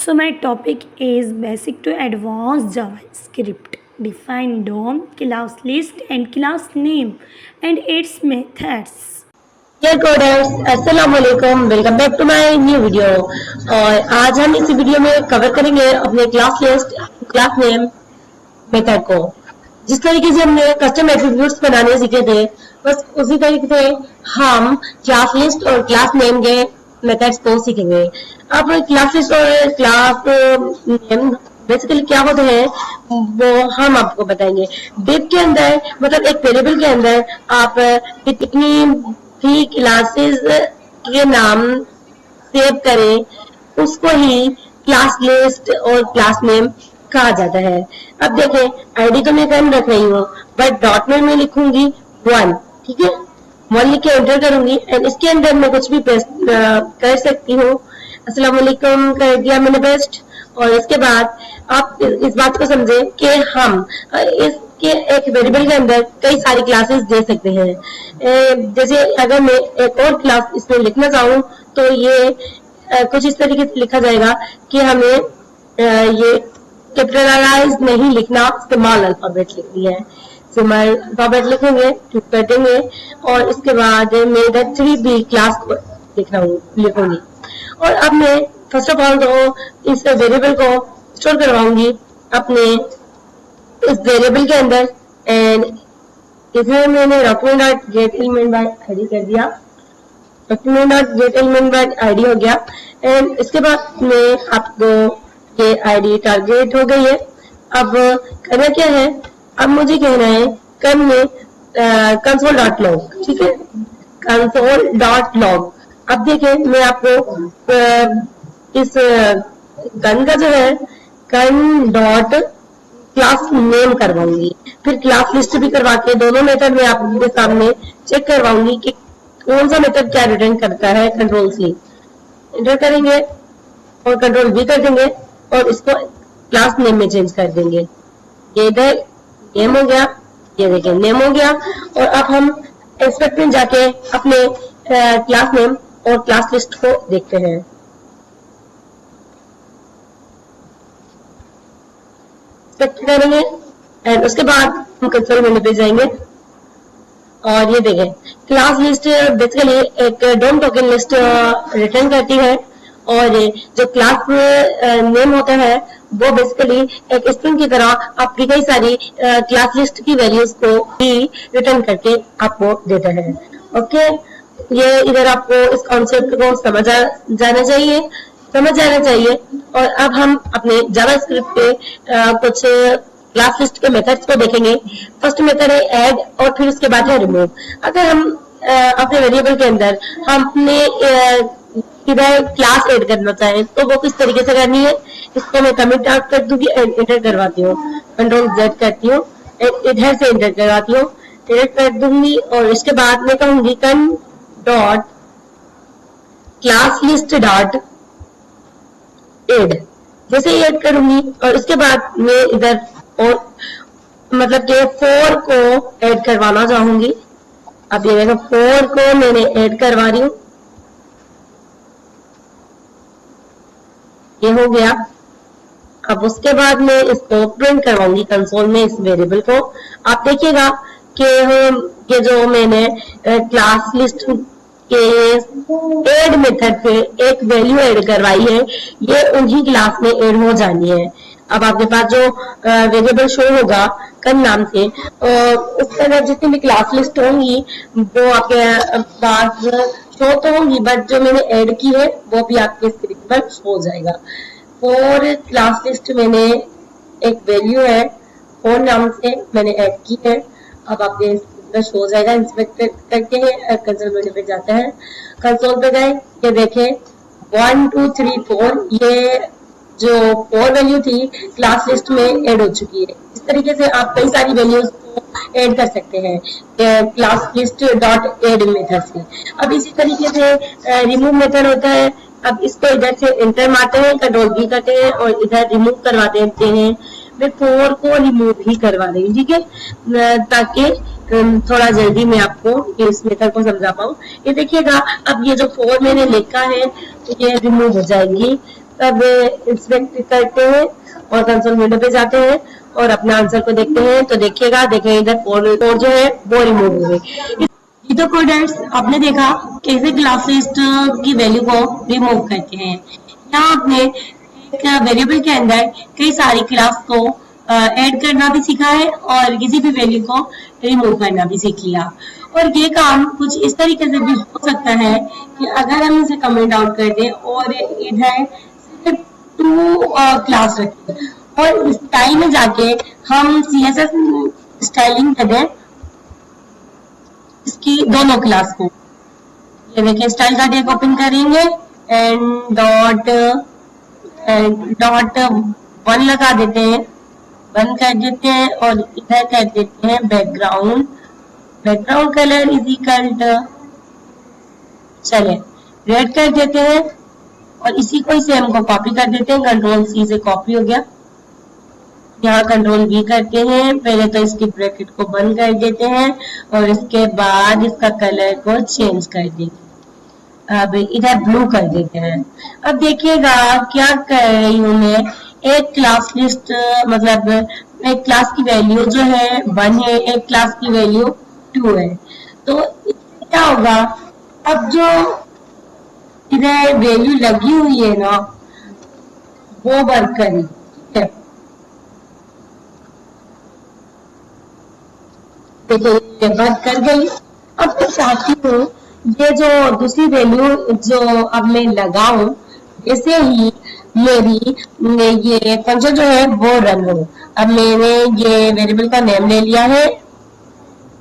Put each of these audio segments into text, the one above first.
So my topic is basic to advanced JavaScript. Define DOM, class list and class name and its methods. Dear coders, अस्सलाम वालेकुम, welcome back to my new video. और आज हम इस video में cover करेंगे अपने class list, class name method को। जिस तरीके से हमने कस्टम एट्रीब्यूट्स बनाने सीखे थे, बस उसी तरीके से हम क्लास लिस्ट और क्लास नेम के मेथड्स को सीखेंगे। अब क्लास लिस्ट और क्लास नेम बेसिकली क्या होते हैं वो हम आपको बताएंगे। डिव के अंदर मतलब एक वेरिएबल के अंदर आप कितनी भी क्लासेस के नाम सेव करें उसको ही क्लास लिस्ट और क्लास नेम कहा जाता है। अब देखें, आईडी तो मैं कम रख रही हूँ, बट डॉट में लिखूंगी 1, ठीक है। 1 लिख के एंटर करूंगी एंड इसके अंदर मैं कुछ भी प्रेस कर सकती हूँ। अस्सलाम वालेकुम कर दिया मैंने पेस्ट। और इसके बाद आप इस बात को समझे कि हम इसके एक वेरिएबल के अंदर कई सारी क्लासेस दे सकते हैं। जैसे अगर मैं एक और क्लास इसमें लिखना चाहूँ तो ये कुछ इस तरीके से लिखा जाएगा कि हमें ये कैपिटलाइज नहीं लिखना, स्मॉल अल्फाबेट लिखनी है। स्मॉल अल्फाबेट लिखेंगे, क्लिक कर देंगे और इसके बाद मैं इधर 3B क्लास को लिखूंगी। और अब मैं फर्स्ट ऑफ ऑल तो इस वेरिएबल को स्टोर करवाऊंगी अपने इस वेरिएबल के अंदर एंड इसमें मैंने document dot gate element by ID कर दिया। Document dot gate element by ID हो गया एंड इसके बाद में आपको ये आईडी टारगेट हो गई है। अब करना क्या है, अब मुझे कहना है कम में कंसोल डॉट लॉग, ठीक है, कंसोल डॉट लॉग। अब देखें, मैं आपको इस गन का जो है गन डॉट क्लास नेम करवाऊंगी, फिर क्लास लिस्ट भी करवा के दोनों मेथड में आपके सामने चेक करवाऊंगी कि कौन सा मेथड क्या रिटर्न करता है। कंट्रोल C एंटर करेंगे और कंट्रोल V कर देंगे और इसको क्लास नेम में चेंज कर देंगे। ये इधर नेम हो गया, ये देखिए नेम हो गया। और अब हम एक्सपेक्ट में जाके अपने क्लास नेम और क्लास लिस्ट को देखते हैं। करेंगे एंड उसके बाद हम कंसोल मेन्यू पे जाएंगे और ये देखें क्लास लिस्ट बेसिकली एक डोम टोकन लिस्ट रिटर्न करती है और जो क्लास नेम होता है वो बेसिकली एक स्ट्रिंग की तरह आपकी कई सारी क्लास लिस्ट की वैल्यूज को भी रिटर्न करके आपको देता है। ओके, ये इधर आपको इस कॉन्सेप्ट को समझ जाना चाहिए। और अब हम अपने जावास्क्रिप्ट पे कुछ क्लास लिस्ट के मेथड्स को देखेंगे। फर्स्ट मेथड है ऐड और फिर उसके बाद है रिमूव। अगर हम अपने वेरिएबल के अंदर हम अपने इधर क्लास ऐड करना चाहें तो वो किस तरीके से करनी है, इसको मैं कमेंट आउट कर दूंगी एंड एंटर करवाती हूँ। कंट्रोल Z करती हूँ, इधर से एंटर करवाती हूँ, एंटर कर दूंगी और इसके बाद मैं कहूंगी con dot class list dot add. जैसे ही ऐड करूंगी और इसके बाद मैं इधर और मतलब कि 4 को ऐड करवाना चाहूंगी। अब ये देखो 4 को मैंने ऐड करवा रही हूँ, ये हो गया। अब उसके बाद मैं इसको प्रिंट करवाऊंगी कंसोल में इस वेरिएबल को। आप देखिएगा कि ये जो मैंने क्लास लिस्ट के ऐड मेथड से एक वैल्यू ऐड करवाई है ये उन्हीं क्लास में ऐड हो जानी है। अब आपके पास जो वेरिएबल शो होगा कन नाम से उसके अंदर जितनी भी क्लास लिस्ट होंगी वो आपके पास शो तो होंगी, बट जो मैंने ऐड की है वो भी आपके स्क्रीन पर शो हो जाएगा। फॉर क्लास लिस्ट मैंने एक वैल्यू है 4 नाम से मैंने ऐड की है। अब आपके शो हो जाएगा। इंस्पेक्ट करके कंसोल मेन्यू पे जाते हैं, कंसोल पे गए, ये देखें 1 2 3 4 ये जो 4 वैल्यू थी क्लास लिस्ट में ऐड हो चुकी है। इस तरीके से आप कई सारी वैल्यूज को ऐड कर सकते हैं class list dot add method से। अब इसी तरीके से रिमूव मेथड होता है। अब इसको इधर से एंटर मारते हैं, कंट्रोल V करते हैं और इधर रिमूव करवा देते हैं। मैं 4 को रिमूव ही करवा देंगे, ठीक है, ताकि थोड़ा जल्दी मैं आपको इस मेथड को समझा पाऊँ। ये देखिएगा अब ये जो 4 मैंने लिखा है ये रिमूव हो जाएगी तब इंस्पेक्ट करते हैं और कंसोल विंडो पे जाते हैं और अपना आंसर को देखते हैं। तो देखिएगा, देखें इधर 4 जो है वो रिमूव हो गई। ये तो कोडर्स आपने देखा कैसे क्लास लिस्ट की वैल्यू को रिमूव करते हैं। यहाँ आपने एक वेरिएबल के अंदर कई सारी क्लास को ऐड करना भी सीखा है और किसी भी वैल्यू को रिमूव करना भी सीख लिया। और ये काम कुछ इस तरीके से भी हो सकता है कि अगर हम इसे कमेंट आउट कर दें और इधर सिर्फ 2 क्लास रखें और स्टाइल में जाके हम CSS स्टाइलिंग कर दें इसकी दोनों क्लास को। ये देखिए स्टाइल का टैग ओपन करेंगे एंड डॉट 1 लगा देते हैं, बंद कर देते हैं और इधर कर देते हैं background colour is equal to, चले रेड कर देते हैं और इसी को से हमको कॉपी कर देते हैं। कंट्रोल C से कॉपी हो गया। यहाँ कंट्रोल V करते हैं, पहले तो इसकी ब्रैकेट को बंद कर देते हैं और इसके बाद इसका कलर को चेंज कर देंगे। अब इधर ब्लू कर देते हैं। अब देखिएगा क्या कर रही हूँ मैं, एक क्लास लिस्ट मतलब एक क्लास की वैल्यू जो है 1 है, एक क्लास की वैल्यू 2 है। तो क्या होगा, अब जो इधर वैल्यू लगी हुई है ना वो वर्क करेगी, ठीक है। देखो वर्क कर गई। अब मैं चाहती हूँ ये जो दूसरी वैल्यू जो अब मैं लगाऊं, जैसे ही मेरी ये फंक्शन जो है वो रन हो। अब मैंने ये वेरिएबल का नेम ले लिया है,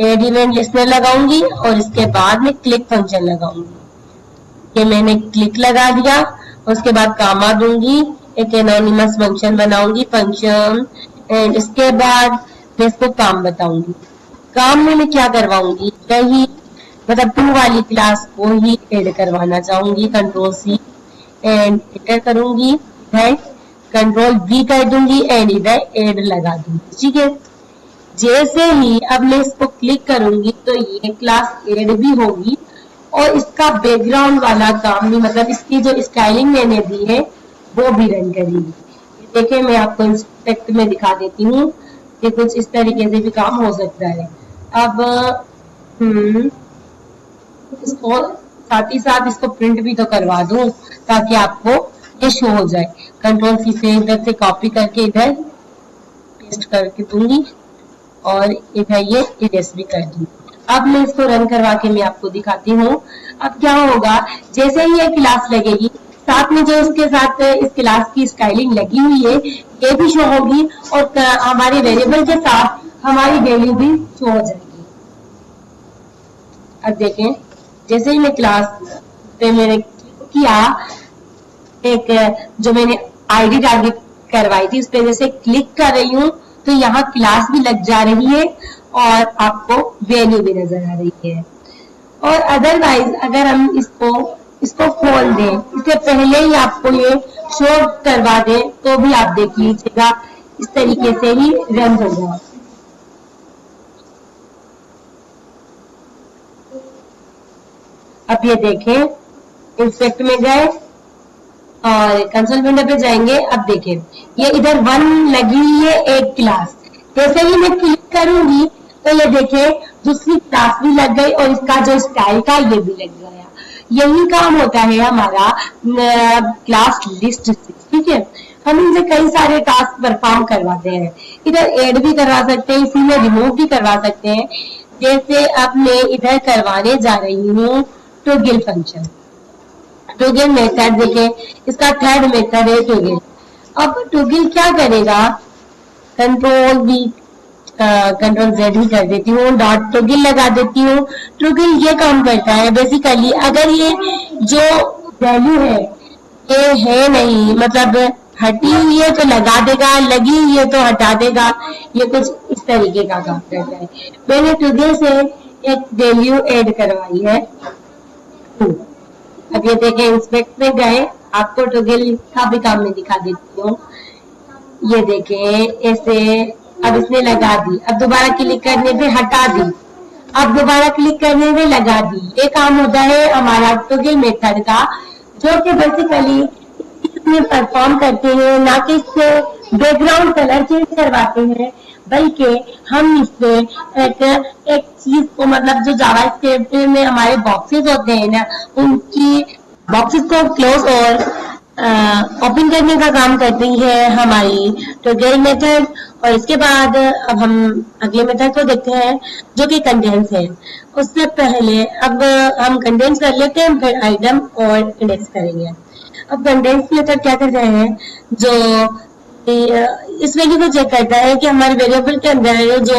एड इवेंट लिस्टनर लगाऊंगी और इसके बाद में क्लिक फंक्शन लगाऊंगी। ये मैंने क्लिक लगा दिया, उसके बाद कामा दूंगी, एक एनोनिमस फंक्शन बनाऊंगी फंक्शन, एंड इसके बाद मैं इसको काम बताऊंगी। काम में मैं क्या करवाऊंगी, यही मतलब 2 वाली क्लास को ही ऐड करवाना चाहूंगी। कंट्रोल C एंड एंटर करूंगी, इधर कंट्रोल V कर दूंगी एंड इधर ऐड लगा दूंगी, ठीक है। जैसे ही अब मैं इसको क्लिक करूंगी तो ये क्लास ऐड भी होगी और इसका बैकग्राउंड वाला काम भी, मतलब इसकी जो स्टाइलिंग मैंने दी है वो भी रन करेगी। देखिए मैं आपको इंस्पेक्ट में दिखा देती हूँ कि कुछ इस तरीके से भी काम हो सकता है। अब इसको साथ ही साथ इसको प्रिंट भी तो करवा दूं ताकि आपको ये शो हो जाए। कंट्रोल C से इधर से कॉपी करके इधर पेस्ट करके दूंगी और इधर ये इरेज भी कर दूंगी। अब मैं इसको रन करवा के मैं आपको दिखाती हूँ। अब क्या होगा, जैसे ही ये क्लास लगेगी साथ में जो इसके साथ इस क्लास की स्टाइलिंग लगी हुई है ये भी शो होगी और हमारे वेरिएबल के साथ हमारी वैल्यू भी शो हो जाएगी। अब देखें जैसे ही मैं क्लास पे मैंने क्लिक किया, एक जो मैंने आईडी टारगेट करवाई थी उस पर जैसे क्लिक कर रही हूँ तो यहाँ क्लास भी लग जा रही है और आपको वैल्यू भी नजर आ रही है। और अदरवाइज अगर हम इसको खोल दें, इससे पहले ही आपको ये शो करवा दें तो भी आप देख लीजिएगा इस तरीके से ही रन होगा। अब ये देखें इंस्पेक्ट में गए और कंसोल विंडो पे जाएंगे। अब देखें ये इधर 1 लगी हुई है एक क्लास, जैसे ही मैं क्लिक करूंगी तो ये देखें दूसरी क्लास भी लग गई और इसका जो स्टाइल था ये भी लग गया। यही काम होता है हमारा क्लास लिस्ट से, ठीक है। हम इनसे कई सारे टास्क परफॉर्म करवाते हैं, इधर ऐड भी करवा सकते हैं, इसी में रिमूव भी करवा सकते हैं। जैसे अब मैं इधर करवाने जा रही हूँ टॉगल फंक्शन, टॉगल मेथड देखें इसका थर्ड मेथड है टॉगल। अब टॉगल क्या करेगा, कंट्रोल Z ही कर देती हूँ, डॉट टॉगल लगा देती हूँ। टॉगल ये काम करता है बेसिकली, अगर ये जो वैल्यू है ये है नहीं, मतलब हटी हुई है तो लगा देगा, लगी हुई है तो हटा देगा, ये कुछ इस तरीके का काम करता है। मैंने टॉगल से एक वैल्यू ऐड करवाई है। अब ये देखें इंस्पेक्ट में गए, आपको टॉगल का भी काम में दिखा देती हूँ। ये देखें ऐसे, अब इसने लगा दी, अब दोबारा क्लिक करने पे हटा दी, अब दोबारा क्लिक करने पे लगा दी। ये काम होता है हमारा टॉगल मेथड का, जो कि बेसिकली इसमें परफॉर्म करते हैं, ना कि इससे बैकग्राउंड कलर चेंज करवाते हैं, बल्कि हम इससे एक चीज को, मतलब जो जावास्क्रिप्ट में हमारे बॉक्सेस होते हैं ना, उनकी बॉक्सेस को क्लोज और ओपन करने का काम करती है हमारी ट्रिगर मेथड। और इसके बाद अब हम अगले मेथड को देखते हैं जो कि कंडेंस है। उससे पहले अब हम कंडेंस कर लेते हैं, फिर आइटम और इंडेक्स करेंगे। अब कंडेंस मेथड क्या करता है, जो इस वैल्यू को चेक करता है कि हमारे वेरिएबल के अंदर जो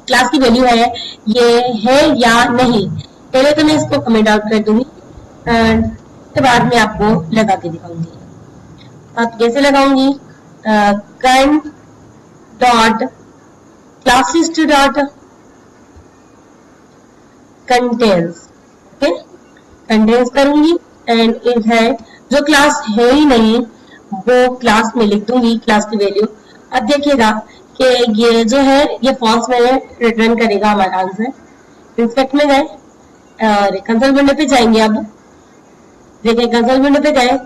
क्लास की वैल्यू है ये है या नहीं। पहले तो मैं इसको कमेंट आउट कर दूंगी, उसके बाद में आपको लगा के दिखाऊंगी। आप कैसे लगाऊंगी, कन dot classes dot contains, okay, contains करूंगी एंड इधर जो क्लास है ही नहीं वो क्लास में लिख दूंगी क्लास की वैल्यू। अब देखिएगा कि ये जो है ये फॉल्स में रिटर्न करेगा हमारा आंसर। इंस्पेक्ट में गए और कंसोल विंडो पे जाएंगे। अब देखिए कंसोल विंडो पे गए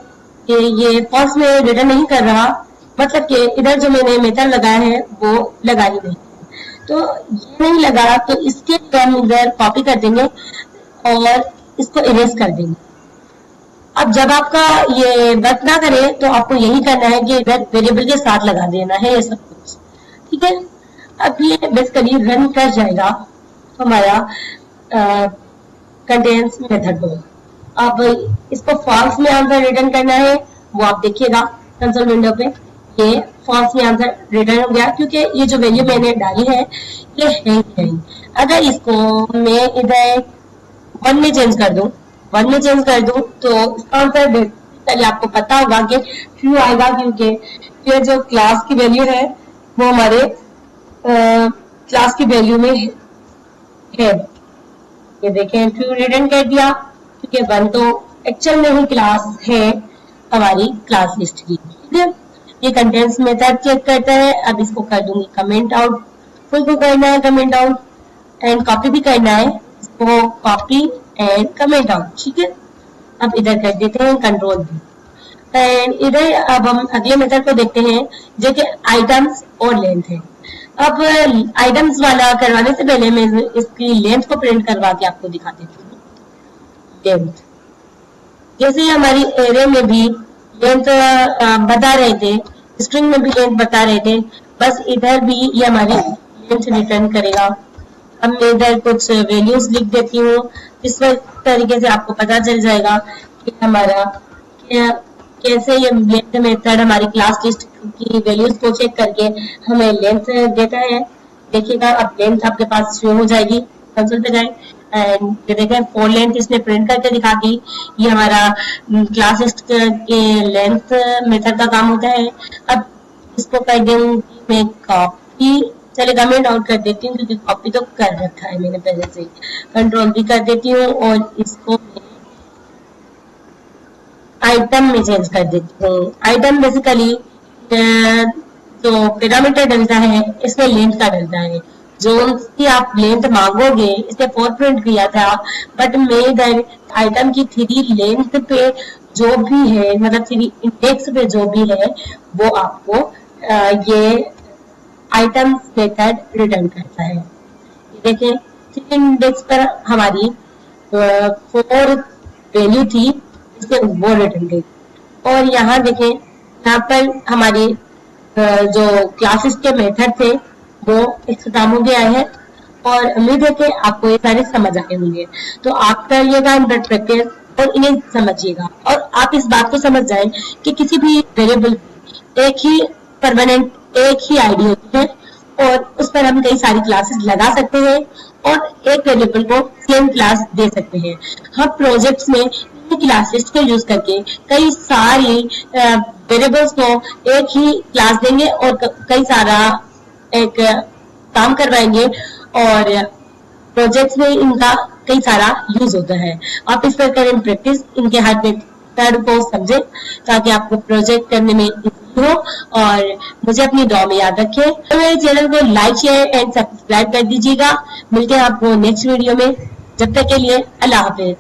कि ये फॉल्स में रिटर्न नहीं कर रहा, मतलब कि इधर जो मैंने मेथड लगाया है वो लगा ही नहीं। तो ये नहीं लगा तो इसके हम इधर कॉपी कर देंगे और इसको इरेज कर देंगे। अब जब आपका ये वर्क ना करे तो आपको यही करना है कि इधर वेरिएबल के साथ लगा देना है ये सब कुछ, ठीक है। अब ये बेसिकली रन कर जाएगा हमारा कंटेंस मेथड को। अब इसको फॉल्स में आंसर रिटर्न करना है, वो आप देखिएगा कंसोल विंडो पे ये फॉल्स में आंसर रिटर्न हो गया, क्योंकि ये जो वैल्यू मैंने डाली है ये है ही नहीं। अगर इसको मैं इधर 1 में चेंज कर दूं, 1 में चेंज कर दूं तो इसका आंसर बेसिकली आपको पता होगा कि ट्रू आएगा, क्योंकि ये जो क्लास की वैल्यू है वो हमारे क्लास की वैल्यू में है। ये देखें ट्रू रिटर्न कर दिया, क्योंकि 1 तो एक्चुअल में ही क्लास है हमारी क्लास लिस्ट की, ठीक है। ये कंटेंट्स मेथड चेक करता है। अब इसको कर दूंगी कमेंट आउट, फुल को करना है कमेंट आउट एंड कॉपी भी करना है, इसको कॉपी एंड कमेंट आउट, ठीक है। अब इधर कर देते हैं कंट्रोल भी एंड इधर अब हम अगले मेथड को देखते हैं जो कि आइटम्स और लेंथ है। अब आइटम्स वाला करवाने से पहले मैं इसकी लेंथ को प्रिंट करवा के आपको दिखा देती हूँ। लेंथ जैसे हमारी एरे में भी लेंथ बता रहे थे, स्ट्रिंग में भी लेंथ बता रहे थे, बस इधर भी ये हमारी लेंथ रिटर्न करेगा। अब मैं इधर कुछ वैल्यूज लिख देती हूँ, इस तरीके से आपको पता चल जाएगा कि हमारा कैसे ये लेंथ मेथड हमारी क्लास लिस्ट की वैल्यूज को चेक करके हमें लेंथ देता है। देखिएगा अब लेंथ आपके पास शो हो जाएगी, कंसोल पे जाए एंड ये देखें 4 लेंथ इसने प्रिंट करके दिखा दी। ये हमारा क्लास लिस्ट के लेंथ मेथड का काम होता है। अब इसको कर दूंगी मैं कॉपी, चले कमेंट आउट कर देती हूँ क्योंकि कॉपी तो कर रखा है मैंने पहले से, कंट्रोल भी कर देती हूँ और इसको आइटम में चेंज कर देती हूँ। आइटम बेसिकली जो पैरामीटर डलता है इसमें लेंथ का डलता है, जो उसकी आप लेंथ मांगोगे इसने 4 प्रिंट किया था, बट मैं इधर आइटम की 3 लेंथ पे जो भी है, मतलब 3 इंडेक्स पे जो भी है वो आपको ये आइटम मेथड रिटर्न करता है। देखिए 3 इंडेक्स पर हमारी 4 वैल्यू थी, इससे वो रिटर्न गई। और यहाँ देखें यहाँ पर हमारी जो क्लासेस के मेथड थे वो इख्तिताम हो गया है और उम्मीद है कि आपको ये सारे समझ आए होंगे। तो आप करिएगा इन प्रैक्टिस और इन्हें समझिएगा और आप इस बात को समझ जाएं कि किसी भी वेरिएबल एक ही परमानेंट एक ही आईडी होती है और उस पर हम कई सारी क्लासेस लगा सकते हैं और एक वेरिएबल को सेम क्लास दे सकते हैं। हम प्रोजेक्ट्स में क्लास लिस्ट को यूज करके कई सारी वेरिएबल्स को एक ही क्लास देंगे और कई सारा एक काम करवाएंगे और प्रोजेक्ट्स में इनका कई सारा यूज होता है। आप इस पर करें प्रैक्टिस, इनके हर मेथड को समझें ताकि आपको प्रोजेक्ट करने में इजी हो और मुझे अपनी दुआ में याद रखें। तो मेरे चैनल को लाइक शेयर एंड सब्सक्राइब कर दीजिएगा। मिलते हैं आपको नेक्स्ट वीडियो में, जब तक के लिए अल्लाह हाफिज।